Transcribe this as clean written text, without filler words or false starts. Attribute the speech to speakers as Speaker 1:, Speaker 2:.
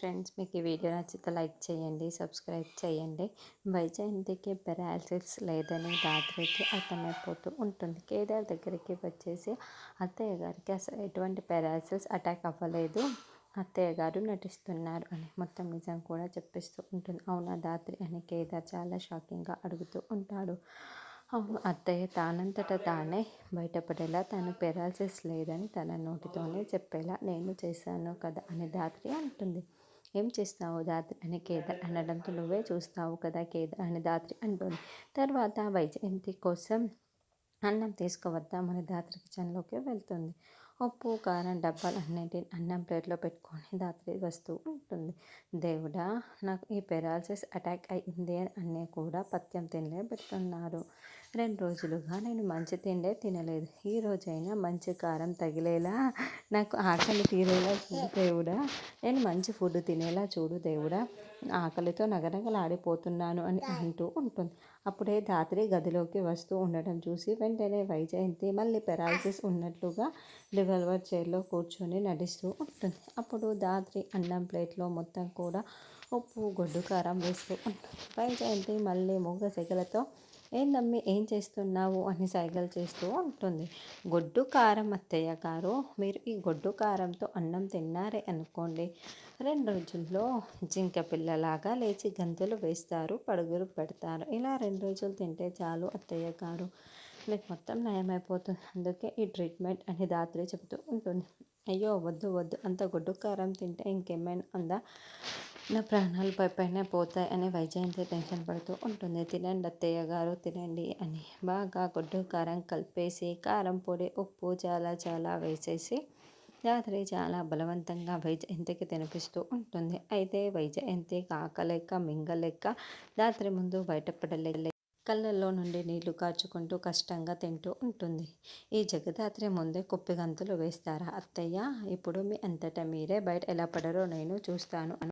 Speaker 1: Friends, మీకు ఈ video నచ్చితే లైక్ చేయండి, సబ్స్క్రైబ్ చేయండి. వైజయంతికి పెరాలసిస్ లేదని రాత్రికి అర్థమైపోతూ ఉంటుంది. కేదార్ దగ్గరికి వచ్చేసి అత్తయ్య గారికి అసలు ఎటువంటి పెరాలసిస్ అటాక్ అవ్వలేదు, అత్తయ్య గారు నటిస్తున్నారు అని మొత్తం నిజం కూడా చెప్పిస్తూ ఉంటుంది. అవునా ధాత్రి అని కేదార్ చాలా షాకింగ్గా అడుగుతూ ఉంటాడు. అవును అత్తయ్య తానంతట తానే బయటపడేలా తను పెరాలసిస్ లేదని తన నోటితోనే చెప్పేలా నేను చేశాను కదా అని ధాత్రి అంటుంది. ఏం చేస్తావు ధాత్రి అని కేదార్ అనడంతో నువ్వే చూస్తావు కదా కేదార్ అని ధాత్రి అంటుంది. తర్వాత వైజయంతి కోసం అన్నం తీసుకువద్దామని ధాత్రి కిచెన్లోకి వెళ్తుంది. ఉప్పు కారం డబ్బాలన్నింటిని అన్నం ప్లేట్లో పెట్టుకొని ధాత్రి వస్తూ ఉంటుంది. దేవుడా, నాకు ఈ పెరాలసిస్ అటాక్ అయింది అని అన్నీ కూడా పథ్యం తినలే పెడుతున్నారు. 2 రోజులుగా నేను మంచి తిండే తినలేదు. ఈ రోజైనా మంచి కారం తగిలేలా, నాకు ఆకలి తీరేలా చూడు దేవుడా, నేను మంచి ఫుడ్ తినేలా చూడు దేవుడా, ఆకలితో నగనగలాడిపోతున్నాను అని అంటూ ఉంటుంది. అప్పుడే ధాత్రి గదిలోకి వస్తూ ఉండటం చూసి వెంటనే వైజయంతి మళ్ళీ పెరాలసిస్ ఉన్నట్లుగా రివల్వర్ చైర్లో కూర్చొని నడుస్తూ ఉంటుంది. అప్పుడు ధాత్రి అన్నం ప్లేట్లో మొత్తం కూడా ఉప్పు గొడ్డు కారం వేస్తూ ఉంటుంది. వైజయంతి మళ్ళీ మూగ సెగలతో ఏందమ్మి ఏం చేస్తున్నావు అని సైగలు చేస్తూ ఉంటుంది. గొడ్డు కారం అత్తయ్య గారు, మీరు ఈ గొడ్డు కారంతో అన్నం తిన్నారే అనుకోండి, 2 రోజుల్లో జింక పిల్లలాగా లేచి గంతులు వేస్తారు, పరుగులు పెడతారు. ఇలా 2 రోజులు తింటే చాలు అత్తయ్య గారు, మీకు మొత్తం నయమైపోతుంది. అందుకే ఈ ట్రీట్మెంట్ అని ధాత్రి చెబుతూ ఉంటుంది. అయ్యో వద్దు వద్దు, అంత గొడ్డు కారం తింటే ఇంకేమైనా ఉందా, నా ప్రాణాలు పైనే పోతాయి అని వైజయంతి టెన్షన్ పడుతూ ఉంటుంది. తినండి అత్తయ్య గారు తినండి అని బాగా గొడ్డు కారం కలిపేసి కారం పొడి ఉప్పు చాలా చాలా వేసేసి ధాత్రి చాలా బలవంతంగా వైజయంతికి తినిపిస్తూ ఉంటుంది. అయితే వైజయంతి కాకలేక మింగలేక ధాత్రి ముందు బయటపడలేక కళ్ళల్లో నుండి నీళ్లు కార్చుకుంటూ కష్టంగా తింటూ ఉంటుంది. ఈ జగదాత్రి ముందే కుప్పిగంతులు వేస్తారా అత్తయ్య, ఇప్పుడు మీ అంతటా మీరే బయట ఎలా పడరో నేను చూస్తాను అని